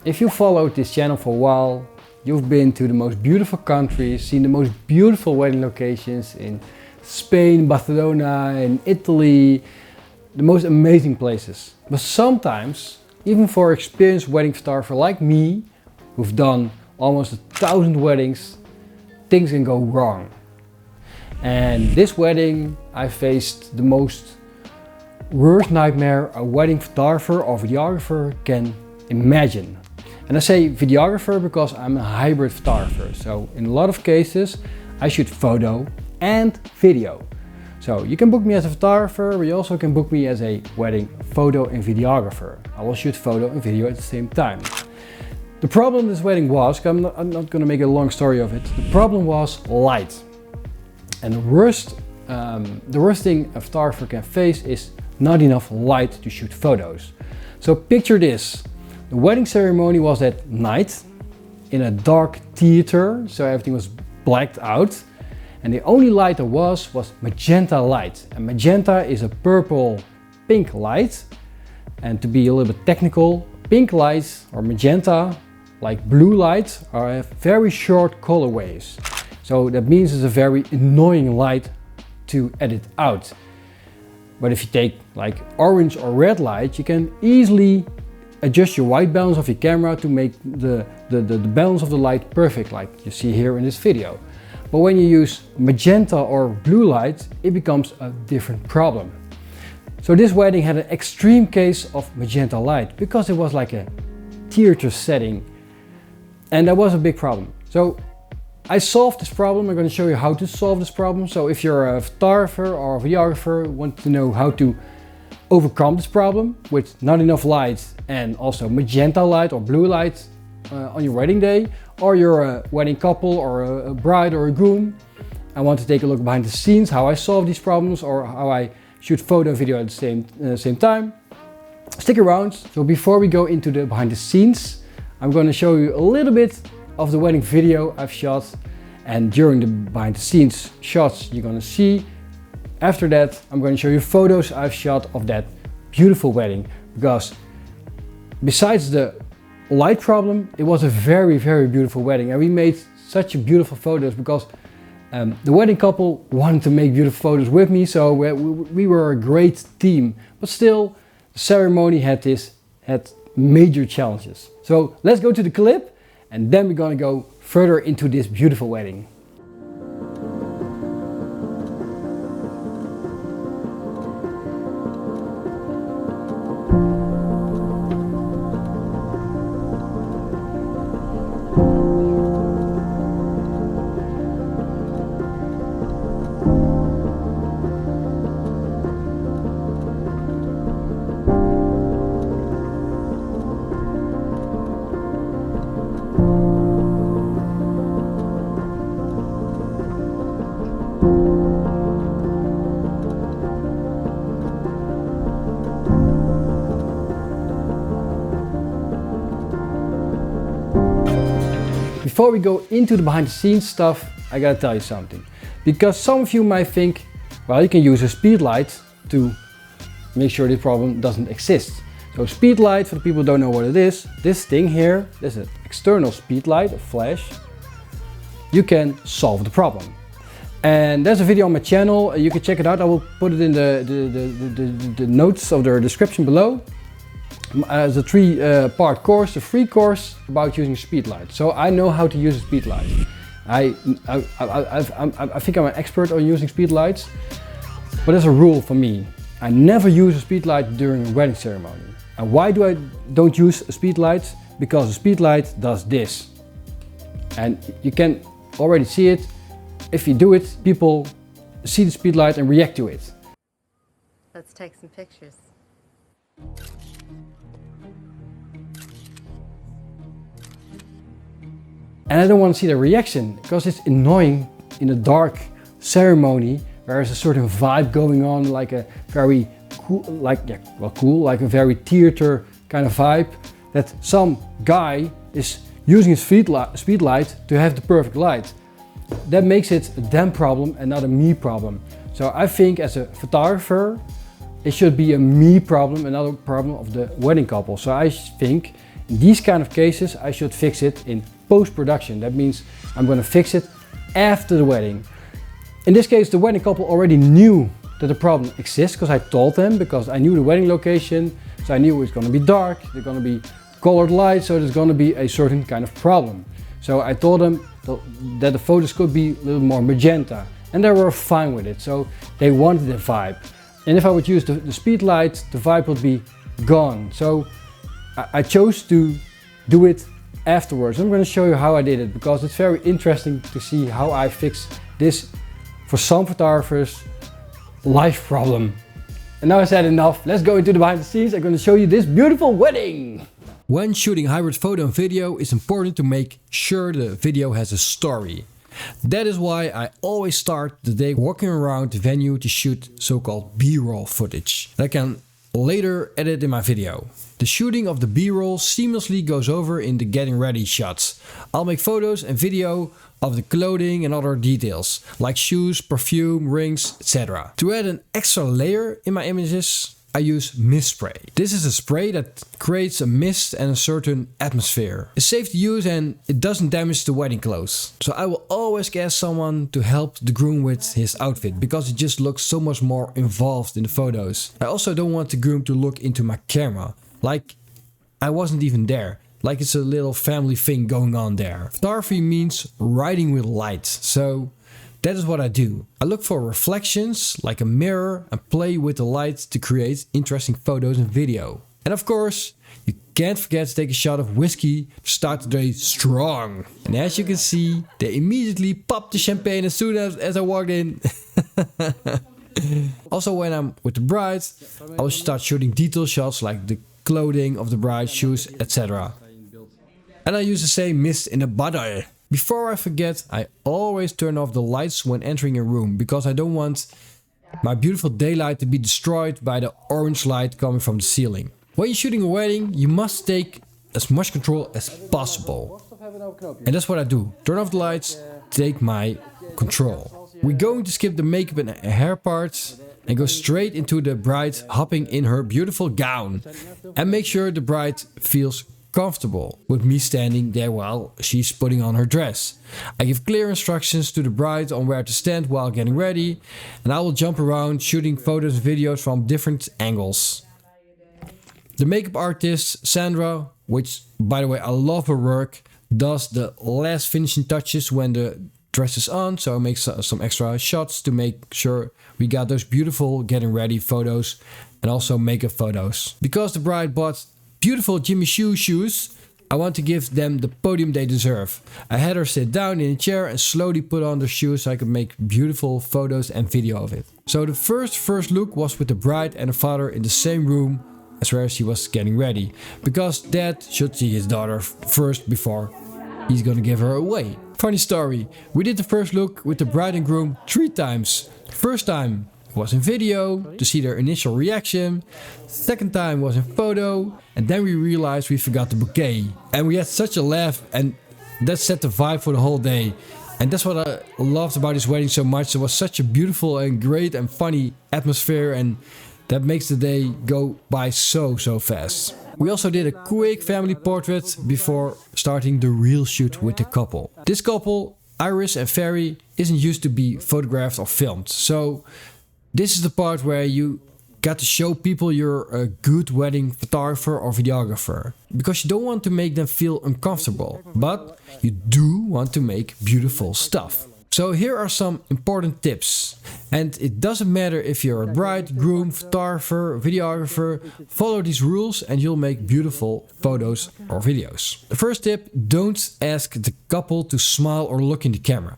If you followed this channel for a while, you've been to the most beautiful countries, seen the most beautiful wedding locations in Spain, Barcelona, in Italy, the most amazing places. But sometimes, even for an experienced wedding photographer like me, who've done almost 1,000 weddings, things can go wrong. And this wedding, I faced the most worst nightmare a wedding photographer or videographer can imagine. And I say videographer because I'm a hybrid photographer. So in a lot of cases, I shoot photo and video. So you can book me as a photographer, but you also can book me as a wedding photo and videographer. I will shoot photo and video at the same time. The problem this wedding was, I'm not going to make a long story of it, the problem was light. And the worst thing a photographer can face is not enough light to shoot photos. So picture this. The wedding ceremony was at night in a dark theater, so everything was blacked out. And the only light there was magenta light. And magenta is a purple-pink light. And to be a little bit technical, pink lights or magenta, like blue lights, are very short colorways. So that means it's a very annoying light to edit out. But if you take like orange or red light, you can easily adjust your white balance of your camera to make the balance of the light perfect, like you see here in this video. But when you use magenta or blue light, it becomes a different problem. So this wedding had an extreme case of magenta light because it was like a theater setting, and that was a big problem. So I solved this problem. I'm going to show you how to solve this problem. So if you're a photographer or a videographer, want to know how to overcome this problem with not enough light and also magenta light or blue light on your wedding day, or you're a wedding couple or a bride or a groom, I want to take a look behind the scenes, how I solve these problems or how I shoot photo and video at the same time. Stick around. So before we go into the behind the scenes, I'm going to show you a little bit of the wedding video I've shot, and during the behind the scenes shots you're going to see. After that, I'm going to show you photos I've shot of that beautiful wedding, because besides the light problem, it was a very, very beautiful wedding, and we made such beautiful photos because the wedding couple wanted to make beautiful photos with me, so we were a great team. But still, the ceremony had major challenges. So let's go to the clip, and then we're going to go further into this beautiful wedding. Before we go into the behind the scenes stuff, I gotta tell you something. Because some of you might think, well, you can use a speed light to make sure this problem doesn't exist. So speed light, for the people who don't know what it is, this thing here, this is an external speed light, a flash. You can solve the problem. And there's a video on my channel, you can check it out. I will put it in the notes of the description below. As a three-part course, a free course about using speed light. So I know how to use a speed light. I think I'm an expert on using speed lights, but there's a rule for me. I never use a speed light during a wedding ceremony. And why do I don't use a speed light? Because a speed light does this. And you can already see it. If you do it, people see the speed light and react to it. Let's take some pictures. And I don't want to see the reaction because it's annoying in a dark ceremony where there's a certain vibe going on, like a very cool, like a very theater kind of vibe, that some guy is using his speed light to have the perfect light. That makes it a them problem and not a me problem. So I think as a photographer, it should be a me problem and not a problem of the wedding couple. So I think In these kind of cases, I should fix it in post-production. That means I'm gonna fix it after the wedding. In this case, the wedding couple already knew that the problem exists because I told them, because I knew the wedding location, so I knew it's gonna be dark, there's gonna be colored lights, so there's gonna be a certain kind of problem. So I told them that the photos could be a little more magenta, and they were fine with it, so they wanted the vibe. And if I would use the speed light, the vibe would be gone. So I chose to do it afterwards. I'm going to show you how I did it, because it's very interesting to see how I fix this, for some photographers, life problem. And now I said enough, let's go into the behind the scenes. I'm going to show you this beautiful wedding. When shooting hybrid photo and video, it's important to make sure the video has a story. That is why I always start the day walking around the venue to shoot so-called B-roll footage that I can later edit in my video. The shooting of the B-roll seamlessly goes over in the getting ready shots. I'll make photos and video of the clothing and other details, like shoes, perfume, rings, etc. To add an extra layer in my images, I use mist spray. This is a spray that creates a mist and a certain atmosphere. It's safe to use and it doesn't damage the wedding clothes. So I will always ask someone to help the groom with his outfit, because it just looks so much more involved in the photos. I also don't want the groom to look into my camera, like I wasn't even there. Like it's a little family thing going on there. Photography means writing with light, so that is what I do. I look for reflections like a mirror and play with the light to create interesting photos and video. And of course, you can't forget to take a shot of whiskey to start the day strong. And as you can see, they immediately popped the champagne as soon as I walked in. Also, when I'm with the bride, I will start shooting detail shots like the clothing of the bride, shoes, etc. And I use the same mist in the bottle. Before I forget, I always turn off the lights when entering a room, because I don't want my beautiful daylight to be destroyed by the orange light coming from the ceiling. When you're shooting a wedding, you must take as much control as possible. And that's what I do. Turn off the lights, take my control. We're going to skip the makeup and hair parts and go straight into the bride hopping in her beautiful gown. And make sure the bride feels comfortable with me standing there while she's putting on her dress. I give clear instructions to the bride on where to stand while getting ready, and I will jump around shooting photos and videos from different angles. The makeup artist Sandra, which by the way I love her work, does the last finishing touches when the dress is on, so I make some extra shots to make sure we got those beautiful getting ready photos and also makeup photos. Because the bride bought beautiful Jimmy Choo shoes, I want to give them the podium they deserve. I had her sit down in a chair and slowly put on the shoes so I could make beautiful photos and video of it. So the first look was with the bride and the father in the same room as where she was getting ready, because dad should see his daughter first before he's gonna give her away. Funny story, we did the first look with the bride and groom 3 times. First time was in video to see their initial reaction, second time was in photo, and then we realized we forgot the bouquet. And we had such a laugh, and that set the vibe for the whole day. And that's what I loved about this wedding so much. It was such a beautiful and great and funny atmosphere, and that makes the day go by so fast. We also did a quick family portrait before starting the real shoot with the couple. This couple, Iris and Ferry, isn't used to be photographed or filmed, so this is the part where you got to show people you're a good wedding photographer or videographer. Because you don't want to make them feel uncomfortable, but you do want to make beautiful stuff. So here are some important tips. And it doesn't matter if you're a bride, groom, photographer, videographer, follow these rules and you'll make beautiful photos or videos. The first tip, don't ask the couple to smile or look in the camera.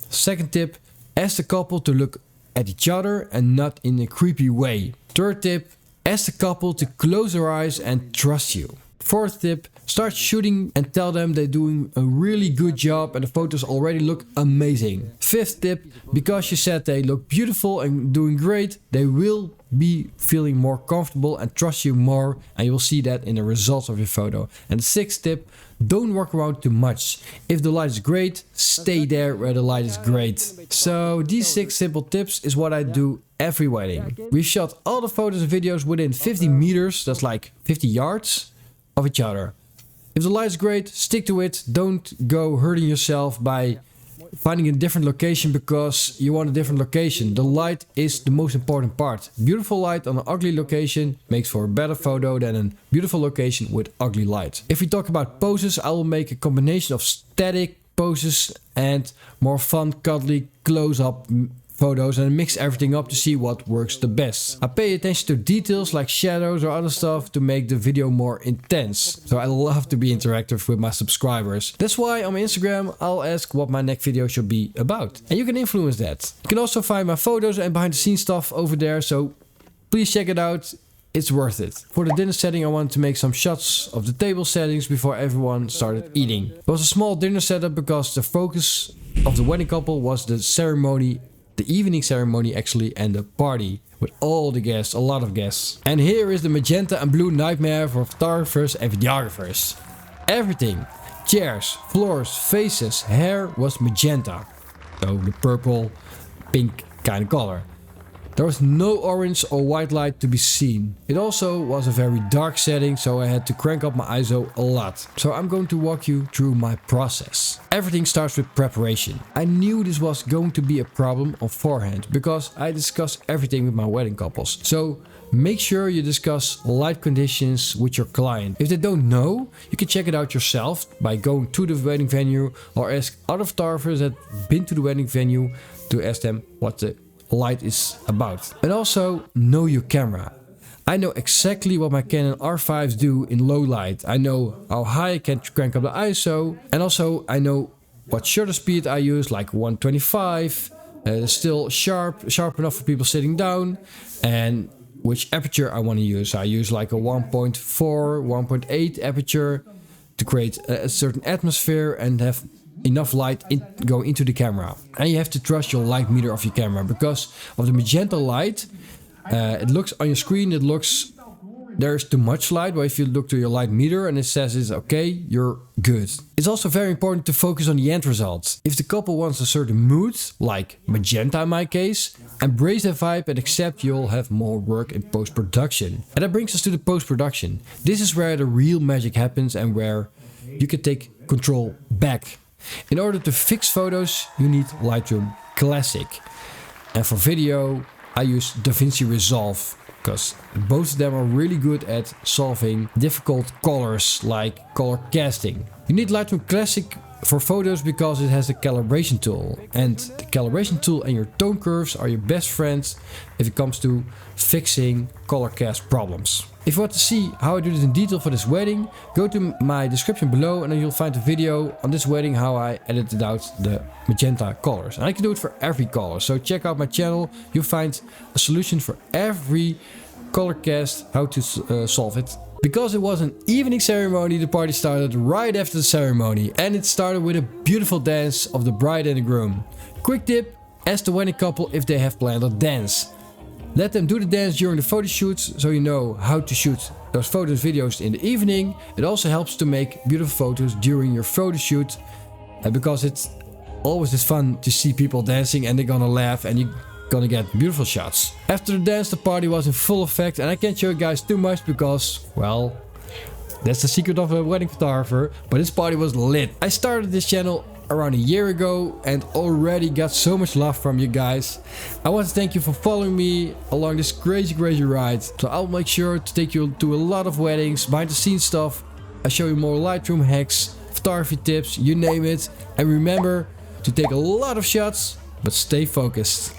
Second tip, ask the couple to look at each other and not in a creepy way. Third tip, ask the couple to close their eyes and trust you. Fourth tip, start shooting and tell them they're doing a really good job and the photos already look amazing. Fifth tip, because you said they look beautiful and doing great, they will be feeling more comfortable and trust you more, and you will see that in the results of your photo. And the sixth tip, don't walk around too much. If the light is great, stay there where the light is great. So these 6 simple tips is what I do every wedding. We've shot all the photos and videos within 50 meters, that's like 50 yards, of each other. If the light's great, stick to it. Don't go hurting yourself by finding a different location because you want a different location. The light is the most important part. Beautiful light on an ugly location makes for a better photo than a beautiful location with ugly light. If we talk about poses, I will make a combination of static poses and more fun, cuddly, close-up photos and mix everything up to see what works the best. I pay attention to details like shadows or other stuff to make the video more intense. So I love to be interactive with my subscribers. That's why on my Instagram I'll ask what my next video should be about. And you can influence that. You can also find my photos and behind the scenes stuff over there, so please check it out. It's worth it. For the dinner setting I wanted to make some shots of the table settings before everyone started eating. It was a small dinner setup because the focus of the wedding couple was the ceremony, the evening ceremony actually, and the party with all the guests, a lot of guests. And here is the magenta and blue nightmare for photographers and videographers. Everything, chairs, floors, faces, hair was magenta. So the purple, pink kind of color. There was no orange or white light to be seen. It also was a very dark setting, so I had to crank up my ISO a lot. So I'm going to walk you through my process. Everything starts with preparation. I knew this was going to be a problem on forehand because I discuss everything with my wedding couples. So make sure you discuss light conditions with your client. If they don't know, you can check it out yourself by going to the wedding venue or ask other photographers that have been to the wedding venue to ask them what the light is about. And also know your camera. I know exactly what my Canon R5s do in low light. I know how high I can crank up the ISO, and also I know what shutter speed I use, like 125, still sharp enough for people sitting down, and which aperture I want to use. I use like a 1.4, 1.8 aperture to create a certain atmosphere and have enough light go into the camera. And you have to trust your light meter of your camera because of the magenta light. It looks on your screen, it looks there's too much light, but if you look to your light meter and it says it's okay, you're good. It's also very important to focus on the end result. If the couple wants a certain mood, like magenta in my case, embrace that vibe and accept you'll have more work in post-production. And that brings us to the post-production. This is where the real magic happens and where you can take control back. In order to fix photos, you need Lightroom Classic. And for video, I use DaVinci Resolve, because both of them are really good at solving difficult colors like color casting. You need Lightroom Classic for photos because it has a calibration tool. And the calibration tool and your tone curves are your best friends if it comes to fixing color cast problems. If you want to see how I do this in detail for this wedding, go to my description below and then you'll find a video on this wedding how I edited out the magenta colors. And I can do it for every color, so check out my channel. You'll find a solution for every color cast, how to solve it. Because it was an evening ceremony, the party started right after the ceremony, and it started with a beautiful dance of the bride and the groom. Quick tip, ask the wedding couple if they have planned a dance. Let them do the dance during the photo shoots so you know how to shoot those photos, videos in the evening. It also helps to make beautiful photos during your photo shoot, because it's always fun to see people dancing and they're gonna laugh and you're gonna get beautiful shots. After the dance, the party was in full effect, and I can't show you guys too much because, well, that's the secret of a wedding photographer, but this party was lit. I started this channel around a year ago and already got so much love from you guys. I want to thank you for following me along this crazy ride. So I'll make sure to take you to a lot of weddings, behind the scenes stuff. I show you more Lightroom hacks, photography tips, you name it. And remember to take a lot of shots, but stay focused.